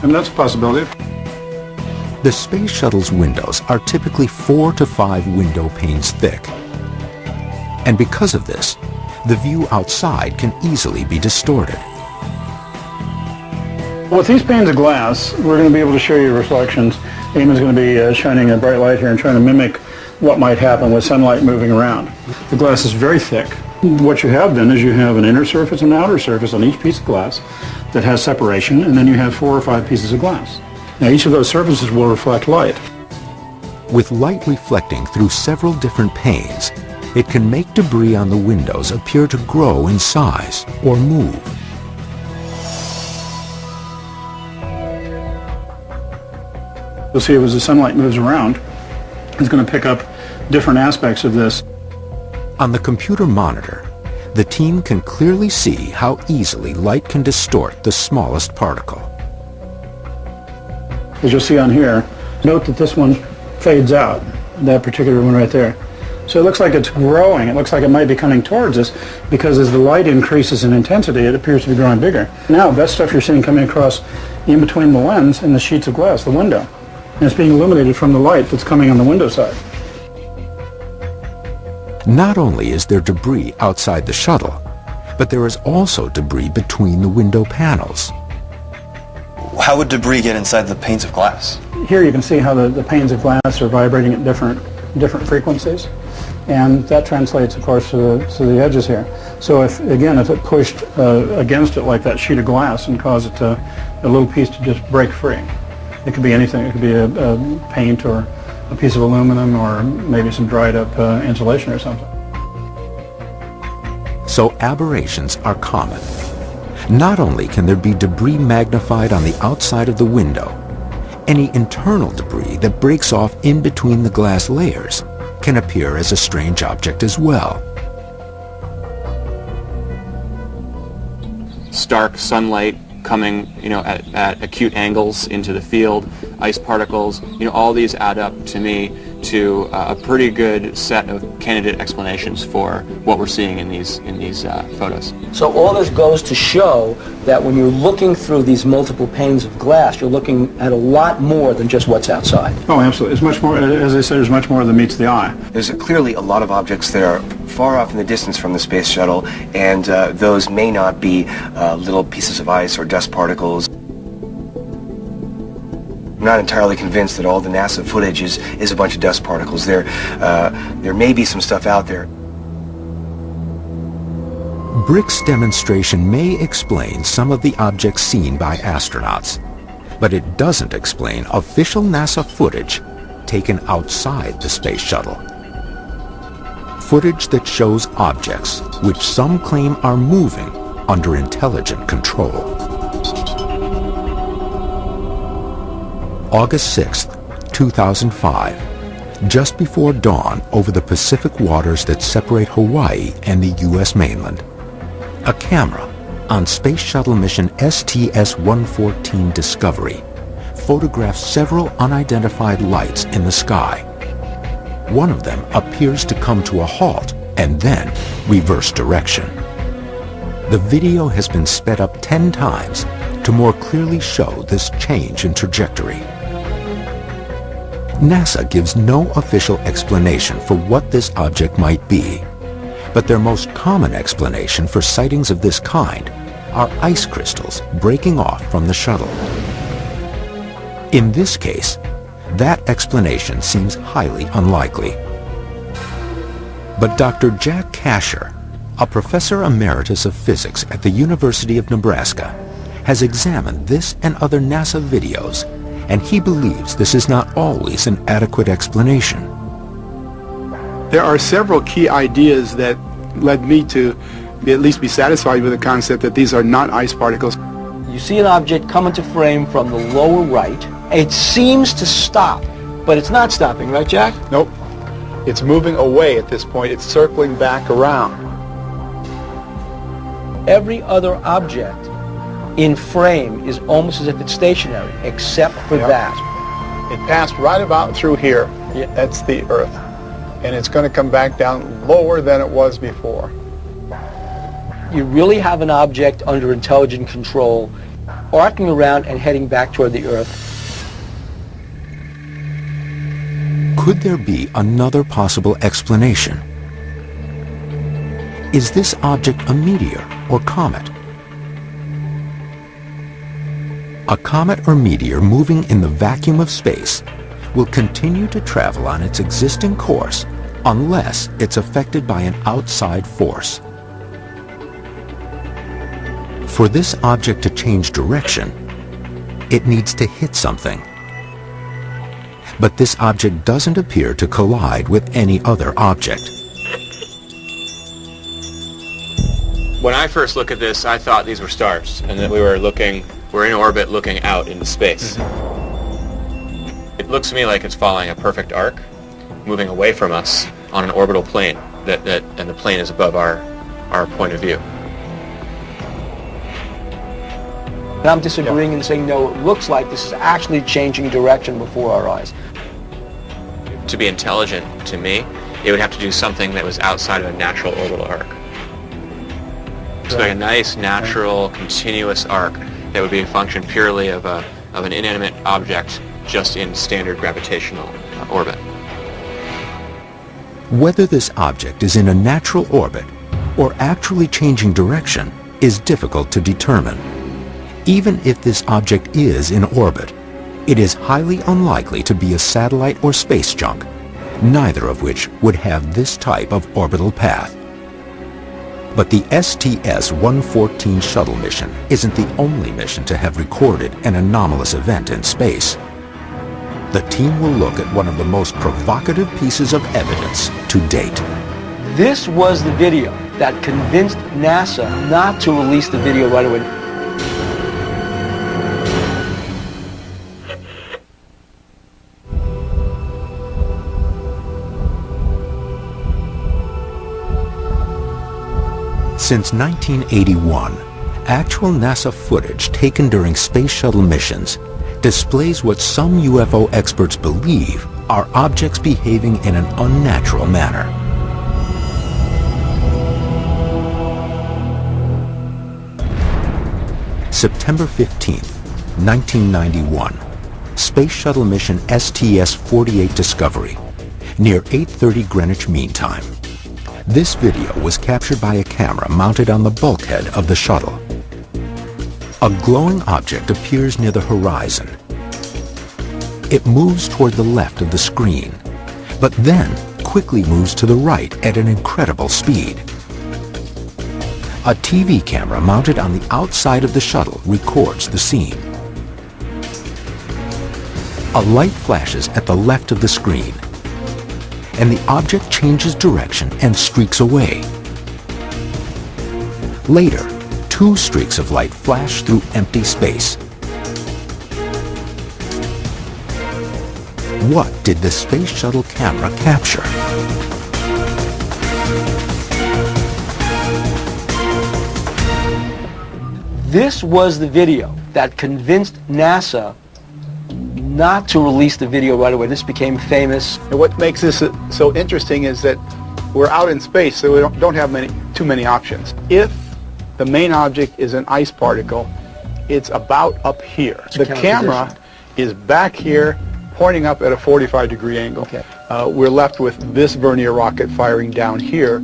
mean, that's a possibility. The space shuttle's windows are typically 4 to 5 window panes thick. And because of this, the view outside can easily be distorted. With these panes of glass, we're going to be able to show you reflections. Eamon's going to be shining a bright light here and trying to mimic what might happen with sunlight moving around. The glass is very thick. What you have then is you have an inner surface and an outer surface on each piece of glass that has separation, and then you have 4 or 5 pieces of glass. Now each of those surfaces will reflect light. With light reflecting through several different panes, it can make debris on the windows appear to grow in size or move. You'll see as the sunlight moves around, it's going to pick up different aspects of this. On the computer monitor, the team can clearly see how easily light can distort the smallest particle. As you'll see on here, note that this one fades out, that particular one right there. So it looks like it's growing. It looks like it might be coming towards us because as the light increases in intensity, it appears to be growing bigger. Now, that stuff you're seeing coming across in between the lens and the sheets of glass, the window. And it's being illuminated from the light that's coming on the window side. Not only is there debris outside the shuttle, but there is also debris between the window panels. How would debris get inside the panes of glass? Here you can see how the panes of glass are vibrating at different frequencies. And that translates, of course, to the edges here. So if it pushed against it like that sheet of glass and caused it a little piece to just break free. It could be anything. It could be a paint or a piece of aluminum or maybe some dried up insulation or something. So aberrations are common. Not only can there be debris magnified on the outside of the window, any internal debris that breaks off in between the glass layers can appear as a strange object as well. Stark sunlight coming, at acute angles into the field, ice particles, all these add up to me to a pretty good set of candidate explanations for what we're seeing in these photos. So all this goes to show that when you're looking through these multiple panes of glass, you're looking at a lot more than just what's outside. Oh, absolutely. It's much more, as I said, there's much more than meets the eye. There's clearly a lot of objects that are far off in the distance from the space shuttle, and those may not be little pieces of ice or dust particles. I'm not entirely convinced that all the NASA footage is a bunch of dust particles. There may be some stuff out there. Brick's demonstration may explain some of the objects seen by astronauts, but it doesn't explain official NASA footage taken outside the space shuttle. Footage that shows objects which some claim are moving under intelligent control. August 6, 2005, just before dawn over the Pacific waters that separate Hawaii and the U.S. mainland. A camera on Space Shuttle mission STS-114 Discovery photographs several unidentified lights in the sky. One of them appears to come to a halt and then reverse direction. The video has been sped up 10 times to more clearly show this change in trajectory. NASA gives no official explanation for what this object might be, but their most common explanation for sightings of this kind are ice crystals breaking off from the shuttle. In this case, that explanation seems highly unlikely. But Dr. Jack Kasher, a professor emeritus of physics at the University of Nebraska, has examined this and other NASA videos, and he believes this is not always an adequate explanation. There are several key ideas that led me to at least be satisfied with the concept that these are not ice particles. You see an object come into frame from the lower right. It seems to stop, but it's not stopping, right, Jack? Nope. It's moving away at this point. It's circling back around. Every other object in frame is almost as if it's stationary, except for that. It passed right about through here. Yeah. That's the Earth. And it's going to come back down lower than it was before. You really have an object under intelligent control arcing around and heading back toward the Earth. Could there be another possible explanation? Is this object a meteor or comet? A comet or meteor moving in the vacuum of space will continue to travel on its existing course unless it's affected by an outside force. For this object to change direction, it needs to hit something. But this object doesn't appear to collide with any other object. When I first look at this, I thought these were stars, and that we're in orbit looking out into space. It looks to me like it's following a perfect arc, moving away from us on an orbital plane, and the plane is above our point of view. And I'm disagreeing and saying, no, it looks like this is actually changing direction before our eyes. To be intelligent, to me, it would have to do something that was outside of a natural orbital arc. So like a nice, natural, continuous arc that would be a function purely of an inanimate object just in standard gravitational orbit. Whether this object is in a natural orbit or actually changing direction is difficult to determine. Even if this object is in orbit, it is highly unlikely to be a satellite or space junk, neither of which would have this type of orbital path. But the HST-114 shuttle mission isn't the only mission to have recorded an anomalous event in space. The team will look at one of the most provocative pieces of evidence to date. This was the video that convinced NASA not to release the video right away. Since 1981, actual NASA footage taken during space shuttle missions displays what some UFO experts believe are objects behaving in an unnatural manner. September 15, 1991, Space Shuttle Mission STS-48 Discovery, near 8:30 Greenwich Mean Time. This video was captured by a camera mounted on the bulkhead of the shuttle. A glowing object appears near the horizon. It moves toward the left of the screen, but then quickly moves to the right at an incredible speed. A TV camera mounted on the outside of the shuttle records the scene. A light flashes at the left of the screen, and the object changes direction and streaks away. Later, two streaks of light flash through empty space. What did the space shuttle camera capture? This was the video that convinced NASA not to release the video right away. This became famous. And what makes this so interesting is that we're out in space, so we don't have too many options. If the main object is an ice particle, it's about up here. The camera is back here, pointing up at a 45-degree angle. Okay. We're left with this vernier rocket firing down here.